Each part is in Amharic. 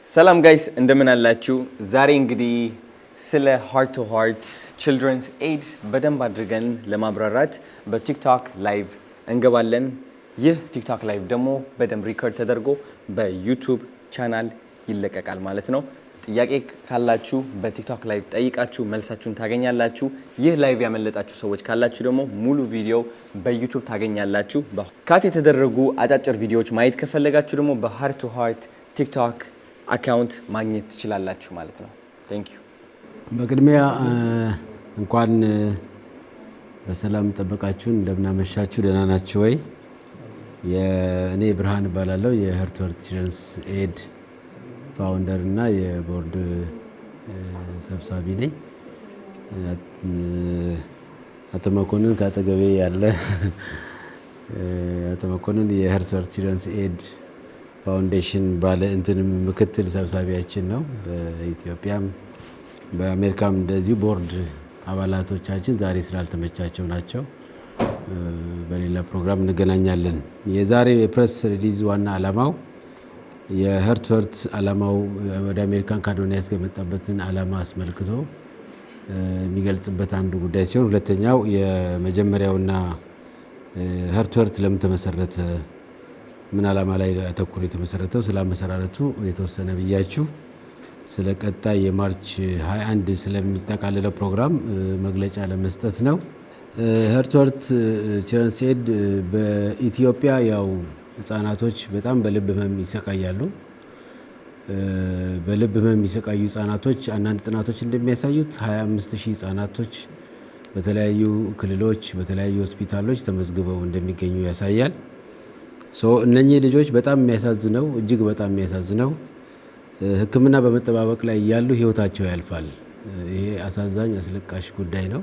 ሰላም ጋይስ እንደምን አላችሁ? ዛሬ እንግዲህ ስለ ሃርት ቱ ሃርት ቺልድረንስ ኤድ በደንብ አድርገን ለማብራራት በቲክቶክ ላይቭ እንገባለን። ይህ ቲክቶክ ላይቭ ደግሞ በደንብ ሪከርድ ተደርጎ በዩቲዩብ ቻናል ይለቀቃል ማለት ነው። ጥያቄ ካላችሁ በቲክቶክ ላይቭ ጠይቃችሁ መልሳችሁን ታገኛላችሁ። ይህ ላይቭ ያመለጣችሁ ሰዎች ካላችሁ ደግሞ ሙሉ ቪዲዮ በዩቲዩብ ታገኛላችሁ። ካት የተደረጉ አጫጭር ቪዲዮዎች ማየት ከፈለጋችሁ ደግሞ በሃርት ቱ ሃርት ቲክቶክ አካውንት ማግኘት ትችላላችሁ ማለት ነው። ቴንክ ዩ። በቅድሚያ እንኳን በሰላም ጠበቃችሁን። እንደምናመሻችሁ፣ ደህና ናችሁ ወይ? እኔ ብርሃን እባላለሁ። የሃርት ቱ ሃርት ቺልድረንስ ኤድ ፋውንደር እና የቦርድ ሰብሳቢ ነኝ። አቶ መኮንን ከአጠገቤ ያለ አቶ መኮንን የሃርት ቱ ሃርት ቺልድረንስ ኤድ ፋውንዴሽን ባለ ምክትል ሰብሳቢያችን ነው። በኢትዮጵያም በአሜሪካም እንደዚሁ ቦርድ አባላቶቻችን ዛሬ ስላልተመቻቸው ናቸው። በሌላ ፕሮግራም እንገናኛለን። የዛሬ የፕሬስ ሪሊዝ ዋና ዓላማው የሃርት ቱ ሃርት ዓላማው ወደ አሜሪካን ካዶና ያስገመጣበትን ዓላማ አስመልክቶ የሚገልጽበት አንዱ ጉዳይ ሲሆን፣ ሁለተኛው የመጀመሪያውና ሃርት ቱ ሃርት ለምን ተመሰረተ፣ ምን ዓላማ ላይ አተኩሮ የተመሰረተው፣ ስለ አመሰራረቱ የተወሰነ ብያችሁ ስለ ቀጣይ የማርች 21 ስለሚጠቃለለው ፕሮግራም መግለጫ ለመስጠት ነው። ሃርት ቱ ሃርት ቺልድረንስ ኤድ በኢትዮጵያ ያው ህጻናቶች በጣም በልብ ህመም ይሰቃያሉ። በልብ ህመም የሚሰቃዩ ህጻናቶች አንዳንድ ጥናቶች እንደሚያሳዩት 25000 ህጻናቶች በተለያዩ ክልሎች በተለያዩ ሆስፒታሎች ተመዝግበው እንደሚገኙ ያሳያል። እነኚህ ልጆች በጣም የሚያሳዝነው እጅግ በጣም የሚያሳዝነው ሕክምና በመጠባበቅ ላይ ያሉ ህይወታቸው ያልፋል። ይሄ አሳዛኝ አስለቃሽ ጉዳይ ነው።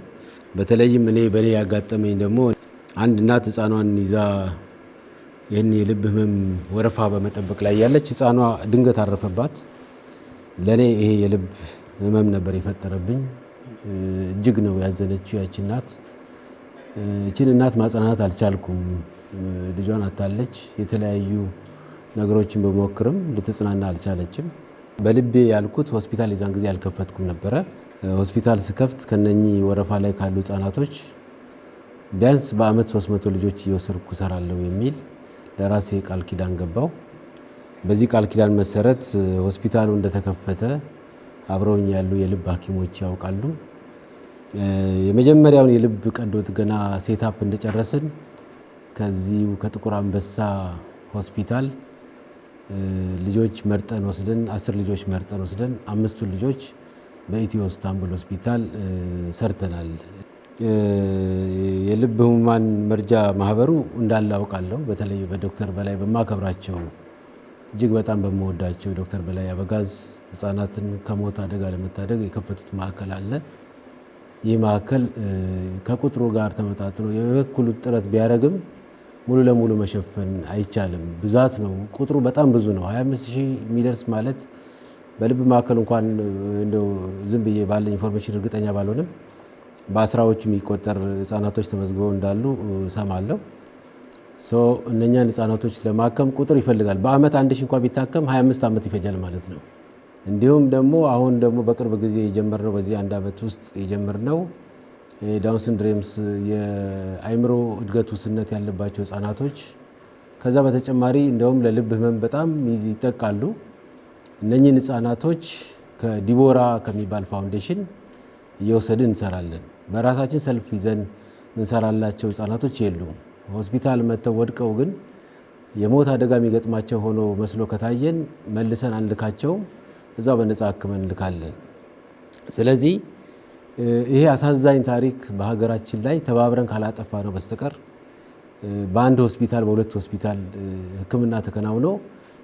በተለይም በእኔ ያጋጠመኝ ደግሞ አንድ እናት ህፃኗን ይዛ ይህን የልብ ህመም ወረፋ በመጠበቅ ላይ ያለች ህፃኗ ድንገት አረፈባት። ለእኔ ይሄ የልብ ህመም ነበር የፈጠረብኝ። እጅግ ነው ያዘነችው ያቺ እናት። እቺን እናት ማጽናናት አልቻልኩም። ልጇን አታለች። የተለያዩ ነገሮችን በሞክርም ልትጽናና አልቻለችም። በልቤ ያልኩት ሆስፒታል የዛን ጊዜ አልከፈትኩም ነበረ። ሆስፒታል ስከፍት ከነኚህ ወረፋ ላይ ካሉ ህጻናቶች ቢያንስ በአመት 300 ልጆች እየወሰድኩ እሰራለሁ የሚል ለራሴ ቃል ኪዳን ገባው። በዚህ ቃል ኪዳን መሰረት ሆስፒታሉ እንደተከፈተ አብረውኝ ያሉ የልብ ሐኪሞች ያውቃሉ። የመጀመሪያውን የልብ ቀዶ ጥገና ሴታፕ እንደጨረስን ከዚሁ ከጥቁር አንበሳ ሆስፒታል ልጆች መርጠን ወስደን 10 ልጆች መርጠን ወስደን 5ቱን ልጆች በኢትዮ ኢስታንቡል ሆስፒታል ሰርተናል። የልብ ህሙማን መርጃ ማህበሩ እንዳለ አውቃለሁ። በተለይ በዶክተር በላይ በማከብራቸው እጅግ በጣም በመወዳቸው ዶክተር በላይ አበጋዝ ህጻናትን ከሞት አደጋ ለመታደግ የከፈቱት ማዕከል አለ። ይህ ማዕከል ከቁጥሩ ጋር ተመጣጥኖ የበኩሉ ጥረት ቢያደርግም ሙሉ ለሙሉ መሸፈን አይቻልም። ብዛት ነው፣ ቁጥሩ በጣም ብዙ ነው። 25000 የሚደርስ ማለት በልብ ማዕከል እንኳን እንደው ዝም ብዬ ባለኝ ኢንፎርሜሽን እርግጠኛ ባልሆንም በአስራዎቹ የሚቆጠር ህጻናቶች ተመዝግበው እንዳሉ ሰማለሁ። እነኛን ህጻናቶች ለማከም ቁጥር ይፈልጋል። በአመት 1000 እንኳን ቢታከም 25 ዓመት ይፈጃል ማለት ነው። እንዲሁም ደግሞ አሁን ደግሞ በቅርብ ጊዜ የጀመርነው በዚህ አንድ ዓመት ውስጥ የጀመርነው ዳውን ሲንድሮምስ የአይምሮ እድገት ውስንነት ያለባቸው ህጻናቶች ከዛ በተጨማሪ እንደውም ለልብ ህመም በጣም ይጠቃሉ። እነኚህን ህጻናቶች ከዲቦራ ከሚባል ፋውንዴሽን እየወሰድን እንሰራለን። በራሳችን ሰልፍ ይዘን እንሰራላቸው ህጻናቶች የሉም። ሆስፒታል መጥተው ወድቀው ግን የሞት አደጋ የሚገጥማቸው ሆኖ መስሎ ከታየን መልሰን አንልካቸውም። እዛው በነፃ ህክምና እንልካለን። ስለዚህ ይሄ አሳዛኝ ታሪክ በሀገራችን ላይ ተባብረን ካላጠፋ ነው በስተቀር በአንድ ሆስፒታል በሁለት ሆስፒታል ህክምና ተከናውኖ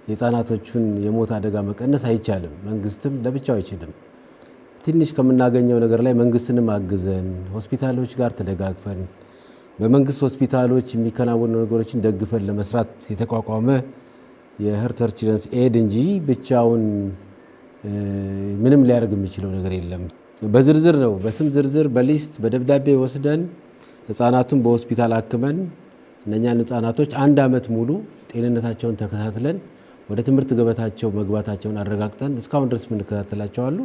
የህፃናቶቹን የሞት አደጋ መቀነስ አይቻልም። መንግስትም ለብቻው አይችልም። ትንሽ ከምናገኘው ነገር ላይ መንግስትንም አግዘን ሆስፒታሎች ጋር ተደጋግፈን በመንግስት ሆስፒታሎች የሚከናወኑ ነገሮችን ደግፈን ለመስራት የተቋቋመ የሃርት ቱ ሃርት ቺልድረንስ ኤድ እንጂ ብቻውን ምንም ሊያደርግ የሚችለው ነገር የለም። በዝርዝር ነው፣ በስም ዝርዝር በሊስት በደብዳቤ ወስደን ህፃናቱን በሆስፒታል አክመን እነኛን ህፃናቶች አንድ ዓመት ሙሉ ጤንነታቸውን ተከታትለን ወደ ትምህርት ገበታቸው መግባታቸውን አረጋግጠን እስካሁን ድረስ የምንከታተላቸው አሉ።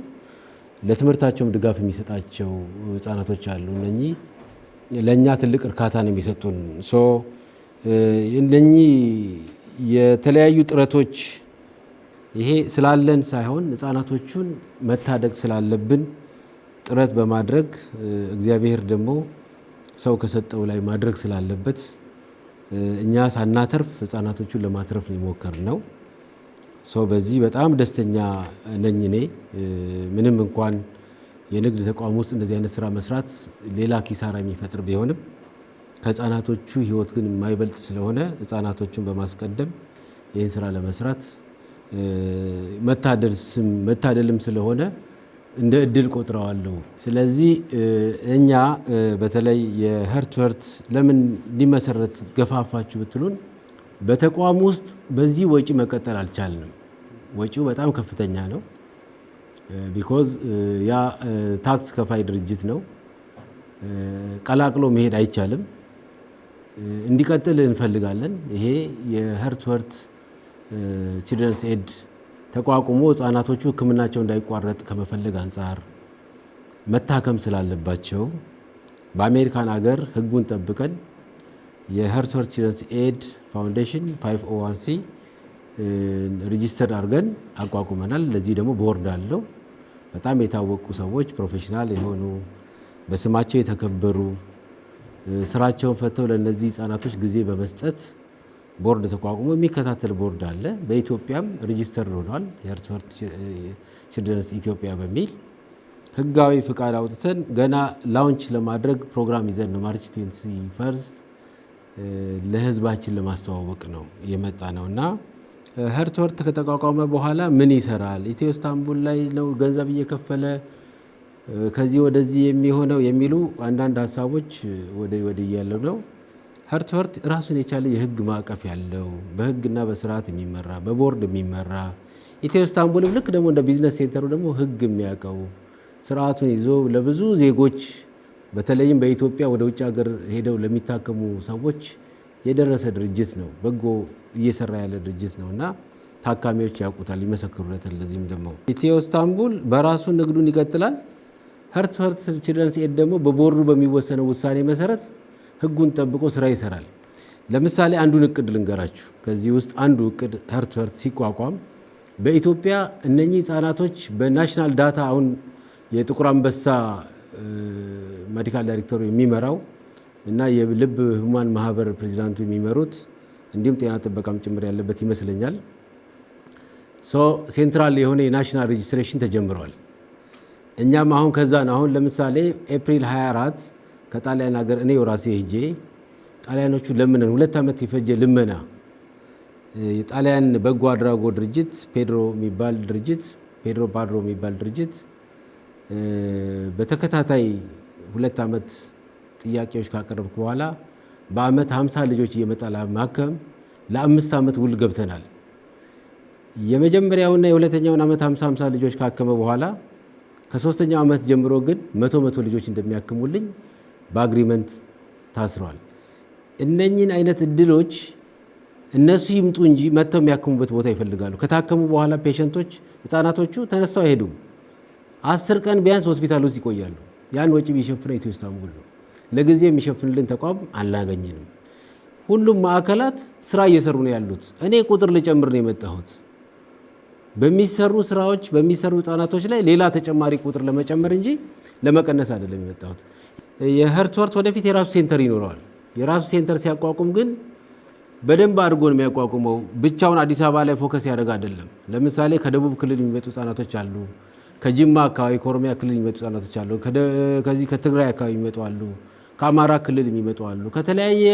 ለትምህርታቸውም ድጋፍ የሚሰጣቸው ህጻናቶች አሉ። እነኚህ ለእኛ ትልቅ እርካታን የሚሰጡን እነኚህ የተለያዩ ጥረቶች ይሄ ስላለን ሳይሆን ህጻናቶቹን መታደግ ስላለብን ጥረት በማድረግ እግዚአብሔር ደግሞ ሰው ከሰጠው ላይ ማድረግ ስላለበት እኛ ሳናተርፍ ህጻናቶቹን ለማትረፍ የሞከርነው። በዚህ በጣም ደስተኛ ነኝ እኔ። ምንም እንኳን የንግድ ተቋም ውስጥ እንደዚህ አይነት ስራ መስራት ሌላ ኪሳራ የሚፈጥር ቢሆንም ከህጻናቶቹ ህይወት ግን የማይበልጥ ስለሆነ ህጻናቶቹን በማስቀደም ይህን ስራ ለመስራት መታደልም ስለሆነ እንደ እድል ቆጥረዋለሁ። ስለዚህ እኛ በተለይ የሄርት ቱ ሄርት ለምን እንዲመሰረት ገፋፋችሁ ብትሉን በተቋም ውስጥ በዚህ ወጪ መቀጠል አልቻልንም። ወጪው በጣም ከፍተኛ ነው። ቢኮዝ ያ ታክስ ከፋይ ድርጅት ነው። ቀላቅሎ መሄድ አይቻልም። እንዲቀጥል እንፈልጋለን። ይሄ የሄርት ቱ ሄርት ቺልድረንስ ኤድ ተቋቁሞ ህጻናቶቹ ህክምናቸው እንዳይቋረጥ ከመፈለግ አንጻር መታከም ስላለባቸው በአሜሪካን ሀገር ህጉን ጠብቀን የሄርት ቱ ሄርት ቺልድረንስ ኤድ ፋውንዴሽን 501c ሬጂስተር አድርገን አቋቁመናል። ለዚህ ደግሞ ቦርድ አለው። በጣም የታወቁ ሰዎች ፕሮፌሽናል የሆኑ በስማቸው የተከበሩ ስራቸውን ፈተው ለነዚህ ህጻናቶች ጊዜ በመስጠት ቦርድ ተቋቁሞ የሚከታተል ቦርድ አለ። በኢትዮጵያም ሬጂስተር ሆኗል። የሄርት ቱ ሄርት ቺልድረንስ ኢትዮጵያ በሚል ህጋዊ ፍቃድ አውጥተን ገና ላውንች ለማድረግ ፕሮግራም ይዘን ነው ማርች 21 ለህዝባችን ለማስተዋወቅ ነው የመጣ ነውና ሄርት ቱ ሄርት ከተቋቋመ በኋላ ምን ይሰራል? ኢትዮ ኢስታንቡል ላይ ነው ገንዘብ እየከፈለ ከዚህ ወደዚህ የሚሆነው የሚሉ አንዳንድ ሀሳቦች ወደ ያለው ነው። ሄርት ቱ ሄርት ራሱን የቻለ የህግ ማዕቀፍ ያለው በህግና በስርዓት የሚመራ በቦርድ የሚመራ ኢትዮ ኢስታንቡልም ልክ ደግሞ እንደ ቢዝነስ ሴንተሩ ደግሞ ህግ የሚያውቀው ስርዓቱን ይዞ ለብዙ ዜጎች በተለይም በኢትዮጵያ ወደ ውጭ ሀገር ሄደው ለሚታከሙ ሰዎች የደረሰ ድርጅት ነው። በጎ እየሰራ ያለ ድርጅት ነው እና ታካሚዎች ያውቁታል፣ ይመሰክሩለታል። ለዚህም ደግሞ ኢትዮ ኢስታንቡል በራሱ ንግዱን ይቀጥላል። ሄርት ቱ ሄርት ቺልድረንስ ኤድ ደግሞ በቦርዱ በሚወሰነው ውሳኔ መሰረት ህጉን ጠብቆ ስራ ይሰራል። ለምሳሌ አንዱን እቅድ ልንገራችሁ። ከዚህ ውስጥ አንዱ እቅድ ሄርት ቱ ሄርት ሲቋቋም በኢትዮጵያ እነኚህ ህጻናቶች በናሽናል ዳታ አሁን የጥቁር አንበሳ ሜዲካል ዳይሬክተሩ የሚመራው እና የልብ ህሙማን ማህበር ፕሬዚዳንቱ የሚመሩት እንዲሁም ጤና ጥበቃም ጭምር ያለበት ይመስለኛል። ሴንትራል የሆነ የናሽናል ሬጂስትሬሽን ተጀምሯል። እኛም አሁን ከዛ ነው። አሁን ለምሳሌ ኤፕሪል 24 ከጣሊያን ሀገር እኔ ራሴ ሄጄ ጣሊያኖቹ ለምነን 2 ዓመት የፈጀ ልመና የጣሊያን በጎ አድራጎት ድርጅት ፔድሮ ፓድሮ የሚባል ድርጅት በተከታታይ 2 ዓመት ጥያቄዎች ካቀረብኩ በኋላ በአመት 50 ልጆች እየመጣ ለማከም ለ5 ዓመት ውል ገብተናል። የመጀመሪያውና የሁለተኛውን ዓመት 50 ልጆች ካከመ በኋላ ከሶስተኛው ዓመት ጀምሮ ግን 100 ልጆች እንደሚያክሙልኝ በአግሪመንት ታስረዋል። እነኚህን አይነት እድሎች እነሱ ይምጡ እንጂ መጥተው የሚያክሙበት ቦታ ይፈልጋሉ። ከታከሙ በኋላ ፔሸንቶች ህፃናቶቹ ተነሳው አይሄዱም። 10 ቀን ቢያንስ ሆስፒታል ውስጥ ይቆያሉ። ያን ወጪ ቢሸፍነው ኢትዮ ኢስታንቡል ነው። ለጊዜ የሚሸፍንልን ተቋም አላገኘንም። ሁሉም ማዕከላት ስራ እየሰሩ ነው ያሉት። እኔ ቁጥር ልጨምር ነው የመጣሁት። በሚሰሩ ስራዎች በሚሰሩ ህፃናቶች ላይ ሌላ ተጨማሪ ቁጥር ለመጨመር እንጂ ለመቀነስ አይደለም የመጣሁት። የሄርት ቱ ሄርት ወደፊት የራሱ ሴንተር ይኖረዋል። የራሱ ሴንተር ሲያቋቁም ግን በደንብ አድርጎ ነው የሚያቋቁመው። ብቻውን አዲስ አበባ ላይ ፎከስ ያደርግ አይደለም። ለምሳሌ ከደቡብ ክልል የሚመጡ ህፃናቶች አሉ። ከጅማ አካባቢ ከኦሮሚያ ክልል የሚመጡ ህፃናቶች አሉ። ከዚህ ከትግራይ አካባቢ የሚመጡ አሉ። ከአማራ ክልል የሚመጡ አሉ። ከተለያየ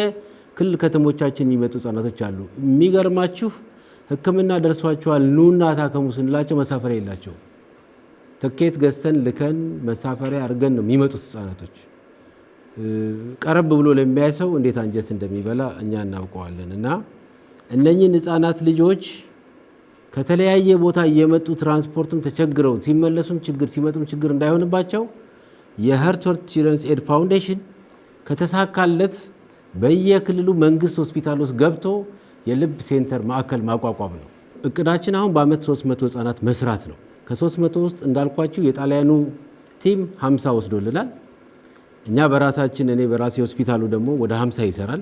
ክልል ከተሞቻችን የሚመጡ ህፃናቶች አሉ። የሚገርማችሁ ህክምና ደርሷቸዋል ኑና ታከሙ ስንላቸው መሳፈሪያ የላቸው። ትኬት ገዝተን ልከን መሳፈሪያ አድርገን ነው የሚመጡት ህፃናቶች። ቀረብ ብሎ ለሚያይ ሰው እንዴት አንጀት እንደሚበላ እኛ እናውቀዋለን። እና እነኚህን ህፃናት ልጆች ከተለያየ ቦታ እየመጡ ትራንስፖርትም ተቸግረው ሲመለሱም ችግር ሲመጡም ችግር እንዳይሆንባቸው የሄርት ቱ ሄርት ቺልድረንስ ኤድ ፋውንዴሽን ከተሳካለት በየክልሉ መንግስት ሆስፒታል ውስጥ ገብቶ የልብ ሴንተር ማዕከል ማቋቋም ነው። እቅዳችን አሁን በአመት 300 ህጻናት መስራት ነው። ከ300 ውስጥ እንዳልኳችሁ የጣሊያኑ ቲም 50 ወስዶልናል። እኛ በራሳችን እኔ በራሴ ሆስፒታሉ ደግሞ ወደ 50 ይሰራል።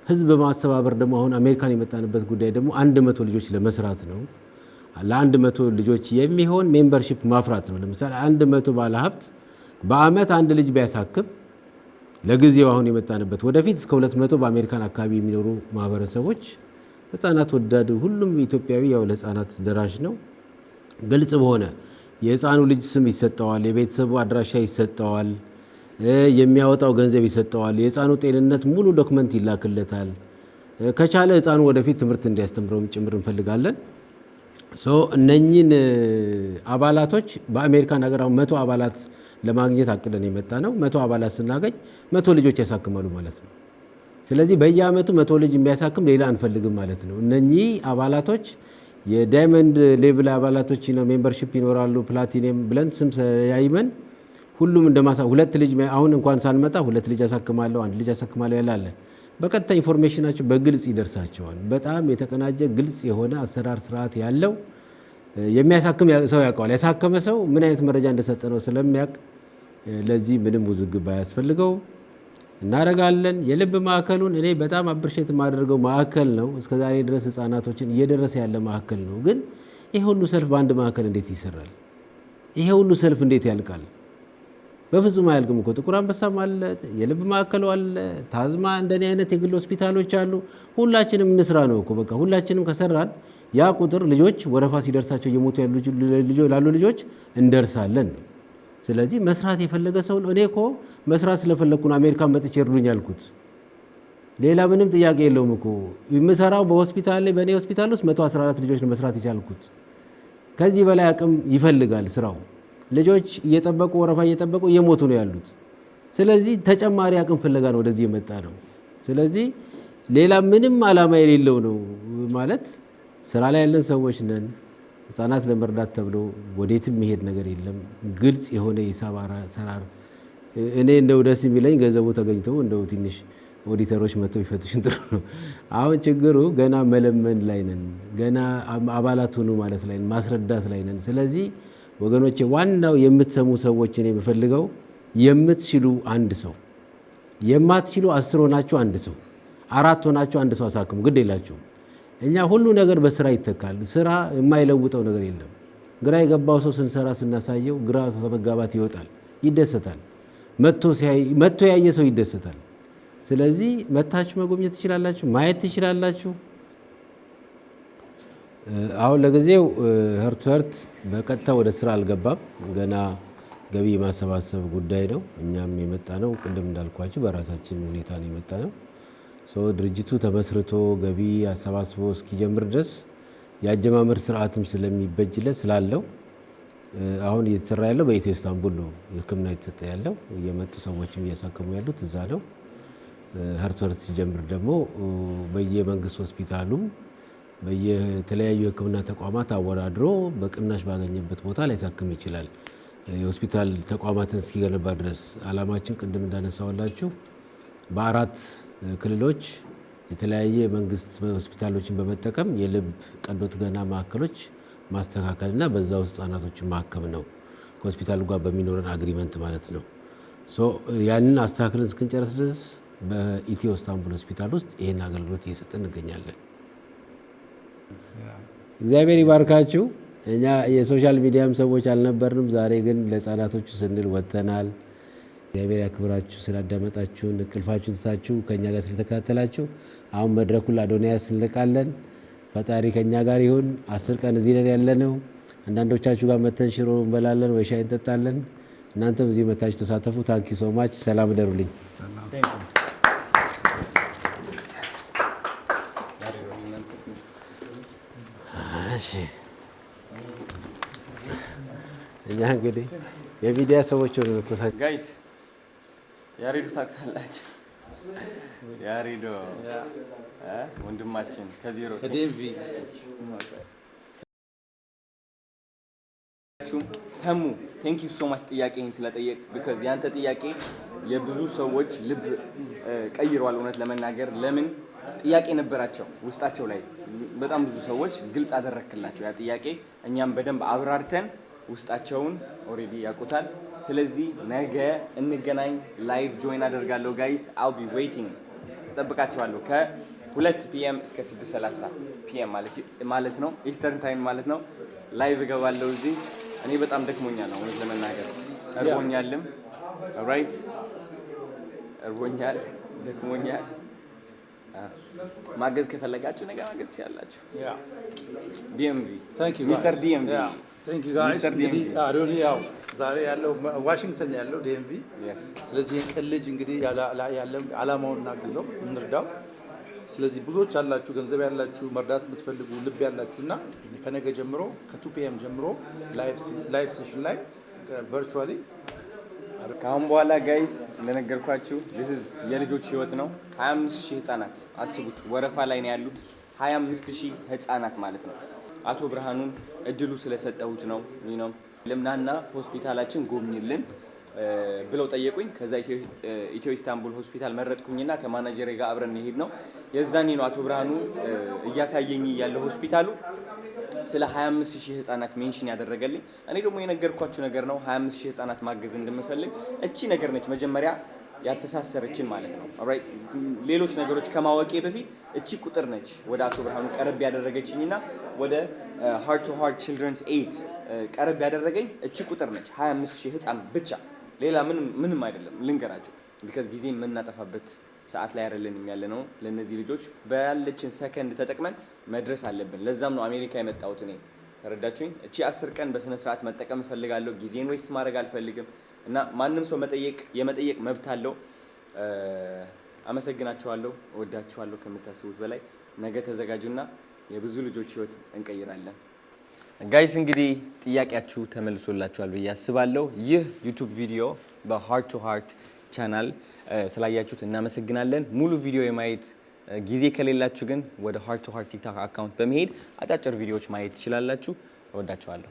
ህዝብ በማስተባበር ደግሞ አሁን አሜሪካን የመጣንበት ጉዳይ ደግሞ 100 ልጆች ለመስራት ነው። ለ100 ልጆች የሚሆን ሜምበርሺፕ ማፍራት ነው። ለምሳሌ 100 ባለ ሀብት በአመት አንድ ልጅ ቢያሳክም ለጊዜው አሁን የመጣንበት ወደፊት እስከ 200 በአሜሪካን አካባቢ የሚኖሩ ማህበረሰቦች ህፃናት ወዳድ ሁሉም ኢትዮጵያዊ ያው ለህፃናት ደራሽ ነው። ግልጽ በሆነ የህፃኑ ልጅ ስም ይሰጠዋል፣ የቤተሰቡ አድራሻ ይሰጠዋል፣ የሚያወጣው ገንዘብ ይሰጠዋል፣ የህፃኑ ጤንነት ሙሉ ዶክመንት ይላክለታል። ከቻለ ህፃኑ ወደፊት ትምህርት እንዲያስተምረውም ጭምር እንፈልጋለን። እነኚህን አባላቶች በአሜሪካን ሀገር 100 አባላት ለማግኘት አቅደን የመጣ ነው። 100 አባላት ስናገኝ 100 ልጆች ያሳክማሉ ማለት ነው። ስለዚህ በየአመቱ 100 ልጅ የሚያሳክም ሌላ አንፈልግም ማለት ነው። እነኚህ አባላቶች የዳይመንድ ሌቭል አባላቶች ነው፣ ሜምበርሺፕ ይኖራሉ፣ ፕላቲኒየም ብለን ስም ያይመን ሁሉም እንደማሳ ሁለት ልጅ አሁን እንኳን ሳልመጣ 2 ልጅ ያሳክማለሁ፣ 1 ልጅ ያሳክማለሁ ያላለ በቀጥታ ኢንፎርሜሽናቸው በግልጽ ይደርሳቸዋል። በጣም የተቀናጀ ግልጽ የሆነ አሰራር ስርዓት ያለው የሚያሳክም ሰው ያውቀዋል። ያሳከመ ሰው ምን አይነት መረጃ እንደሰጠ ነው ስለሚያውቅ ለዚህ ምንም ውዝግብ አያስፈልገው እናደርጋለን። የልብ ማዕከሉን እኔ በጣም አፕሪሼት የማደርገው ማዕከል ነው። እስከዛሬ ድረስ ህፃናቶችን እየደረሰ ያለ ማዕከል ነው። ግን ይሄ ሁሉ ሰልፍ በአንድ ማዕከል እንዴት ይሰራል? ይሄ ሁሉ ሰልፍ እንዴት ያልቃል? በፍጹም አያልቅም እኮ። ጥቁር አንበሳም አለ፣ የልብ ማዕከሉ አለ፣ ታዝማ እንደኔ አይነት የግል ሆስፒታሎች አሉ። ሁላችንም እንስራ ነው እኮ በቃ። ሁላችንም ከሰራን ያ ቁጥር ልጆች ወረፋ ሲደርሳቸው እየሞቱ ላሉ ልጆች እንደርሳለን። ስለዚህ መስራት የፈለገ ሰው እኔ እኮ መስራት ስለፈለግኩ ነው አሜሪካን መጥቼ እርዱኝ ያልኩት። ሌላ ምንም ጥያቄ የለውም እኮ። የምሰራው በሆስፒታል ላይ በእኔ ሆስፒታል ውስጥ 114 ልጆች ነው መስራት የቻልኩት። ከዚህ በላይ አቅም ይፈልጋል ስራው። ልጆች እየጠበቁ ወረፋ እየጠበቁ እየሞቱ ነው ያሉት። ስለዚህ ተጨማሪ አቅም ፍለጋ ነው ወደዚህ የመጣ ነው። ስለዚህ ሌላ ምንም አላማ የሌለው ነው ማለት ስራ ላይ ያለን ሰዎች ነን። ህፃናት ለመርዳት ተብሎ ወዴትም መሄድ ነገር የለም። ግልጽ የሆነ የሂሳብ አሰራር። እኔ እንደው ደስ የሚለኝ ገንዘቡ ተገኝተው እንደው ትንሽ ኦዲተሮች መጥተው ይፈትሽን ጥሩ ነው። አሁን ችግሩ ገና መለመን ላይ ነን፣ ገና አባላት ሁኑ ማለት ላይ ነን፣ ማስረዳት ላይ ነን። ስለዚህ ወገኖቼ ዋናው የምትሰሙ ሰዎች እኔ የምፈልገው የምትችሉ አንድ ሰው፣ የማትችሉ 10 ሆናችሁ አንድ ሰው፣ 4 ሆናችሁ አንድ ሰው አሳክሙ። ግድ የላችሁም። እኛ ሁሉ ነገር በስራ ይተካል። ስራ የማይለውጠው ነገር የለም። ግራ የገባው ሰው ስንሰራ ስናሳየው ግራ ከመጋባት ይወጣል፣ ይደሰታል። መጥቶ ያየ ሰው ይደሰታል። ስለዚህ መታችሁ መጎብኘት ትችላላችሁ፣ ማየት ትችላላችሁ። አሁን ለጊዜው ሄርት ቱ ሄርት በቀጥታ ወደ ስራ አልገባም። ገና ገቢ የማሰባሰብ ጉዳይ ነው። እኛም የመጣ ነው ቅድም እንዳልኳችሁ በራሳችን ሁኔታ ነው የመጣ ነው። ድርጅቱ ተመስርቶ ገቢ አሰባስቦ እስኪጀምር ድረስ የአጀማመር ስርዓትም ስለሚበጅለት ስላለው አሁን እየተሰራ ያለው በኢትዮ ኢስታንቡል ነው ሕክምና የተሰጠ ያለው። እየመጡ ሰዎችም እያሳከሙ ያሉት እዛ ነው። ሄርት ቱ ሄርት ሲጀምር ደግሞ በየመንግስት ሆስፒታሉም በየተለያዩ የሕክምና ተቋማት አወዳድሮ በቅናሽ ባገኘበት ቦታ ሊያሳክም ይችላል። የሆስፒታል ተቋማትን እስኪገነባ ድረስ አላማችን ቅድም እንዳነሳዋላችሁ በ4 ክልሎች የተለያየ መንግስት ሆስፒታሎችን በመጠቀም የልብ ቀዶ ጥገና ማዕከሎች ማስተካከልና በዛ ውስጥ ህጻናቶችን ማከም ነው። ከሆስፒታሉ ጋር በሚኖረን አግሪመንት ማለት ነው። ያንን አስተካክለን እስክንጨርስ ድረስ በኢትዮ ኢስታንቡል ሆስፒታል ውስጥ ይህን አገልግሎት እየሰጠን እንገኛለን። እግዚአብሔር ይባርካችሁ። እኛ የሶሻል ሚዲያም ሰዎች አልነበርንም። ዛሬ ግን ለህፃናቶቹ ስንል ወጥተናል። እግዚአብሔር ያክብራችሁ። ስላዳመጣችሁን፣ እንቅልፋችሁን ትታችሁ ከእኛ ጋር ስለተከታተላችሁ አሁን መድረኩን ለአዶንያስ እንለቃለን። ፈጣሪ ከእኛ ጋር ይሁን። 10 ቀን እዚህ ነን ያለነው። አንዳንዶቻችሁ ጋር መተን ሽሮ እንበላለን ወይ ሻይ እንጠጣለን። እናንተም እዚህ መታችሁ ተሳተፉ። ታንኪ ሶ ማች። ሰላም እደሩልኝ። እኛ እንግዲህ የሚዲያ ሰዎች ሆነ ተሳተፉ። ጋይስ ያሬዶ ታውቃላችሁ? ያሬዶ ወንድማችን ከዜሮ ከዴቪ ተሙ ቴንክ ዩ ሶ ማች ጥያቄን ስለጠየቅ ቢካዝ ያንተ ጥያቄ የብዙ ሰዎች ልብ ቀይሯል። እውነት ለመናገር ለምን ጥያቄ ነበራቸው ውስጣቸው ላይ በጣም ብዙ ሰዎች ግልጽ አደረክላቸው ያ ጥያቄ እኛም በደንብ አብራርተን ውስጣቸውን ኦሬዲ ያውቁታል። ስለዚህ ነገ እንገናኝ። ላይቭ ጆይን አደርጋለሁ ጋይስ። አል ቢ ዌይቲንግ እጠብቃቸዋለሁ ከ2 ፒኤም እስከ 6:30 ፒኤም ማለት ነው ኢስተርን ታይም ማለት ነው። ላይቭ እገባለሁ እዚህ። እኔ በጣም ደክሞኛል ነው እውነት ለመናገር እርቦኛልም። ራይት እርቦኛል፣ ደክሞኛል። ማገዝ ከፈለጋችሁ ነገ ማገዝ ትችላላችሁ። ዲኤምቪ ሚስተር ዲኤምቪ Thank you guys. እንግዲህ አዶኒ ያው ዛሬ ያለው ዋሽንግተን ያለው ዲኤምቪ። ስለዚህ የቀን ልጅ እንግዲህ ያለ አላማውን እናግዘው እንርዳው። ስለዚህ ብዙዎች አላችሁ ገንዘብ ያላችሁ መርዳት የምትፈልጉ ልብ ያላችሁና ከነገ ጀምሮ ከ2 ፒኤም ጀምሮ ላይቭ ሴሽን ላይ ቨርቹዋሊ ከአሁን በኋላ ጋይስ እንደነገርኳችሁ የልጆች ህይወት ነው። 25,000 ህፃናት አስቡት፣ ወረፋ ላይ ነው ያሉት 25,000 ህፃናት ማለት ነው። አቶ ብርሃኑን እድሉ ስለሰጠሁት ነው ልምናና ሆስፒታላችን ጎብኝልን ብለው ጠየቁኝ። ከዛ ኢትዮ ኢስታንቡል ሆስፒታል መረጥኩኝና ከማናጀሬ ጋር አብረን እንሄድ ነው። የዛኔ ነው አቶ ብርሃኑ እያሳየኝ ያለው ሆስፒታሉ ስለ 25,000 ህፃናት ሜንሽን ያደረገልኝ። እኔ ደግሞ የነገርኳችሁ ነገር ነው 25,000 ህፃናት ማገዝ እንደምፈልግ። እቺ ነገር ነች መጀመሪያ ያተሳሰረችን ማለት ነው። ኦልራይት ሌሎች ነገሮች ከማወቄ በፊት እቺ ቁጥር ነች ወደ አቶ ብርሃኑ ቀረብ ያደረገችኝና ወደ ሃርት ቱ ሃርት ቺልድረንስ ኤድ ቀረብ ያደረገኝ እቺ ቁጥር ነች። 25,000 ህፃን ብቻ ሌላ ምንም አይደለም። ልንገራችሁ ቢካዝ ጊዜ የምናጠፋበት ሰዓት ላይ አይደለንም ያለ ነው። ለነዚህ ልጆች ባለችን ሰከንድ ተጠቅመን መድረስ አለብን። ለዛም ነው አሜሪካ የመጣሁት እኔ። ተረዳችሁኝ? እቺ 10 ቀን በስነ ስርዓት መጠቀም እፈልጋለሁ። ጊዜን ዌስት ማድረግ አልፈልግም እና ማንም ሰው የመጠየቅ መብት አለው። አመሰግናችኋለሁ፣ እወዳችኋለሁ ከምታስቡት በላይ። ነገ ተዘጋጁና የብዙ ልጆች ህይወት እንቀይራለን። ጋይስ እንግዲህ ጥያቄያችሁ ተመልሶላችኋል ብዬ አስባለሁ። ይህ ዩቲዩብ ቪዲዮ በሃርት ቱ ሃርት ቻናል ስላያችሁት እናመሰግናለን። ሙሉ ቪዲዮ የማየት ጊዜ ከሌላችሁ ግን ወደ ሃርት ቱ ሃርት ቲክቶክ አካውንት በመሄድ አጫጭር ቪዲዮዎች ማየት ትችላላችሁ። እወዳችኋለሁ።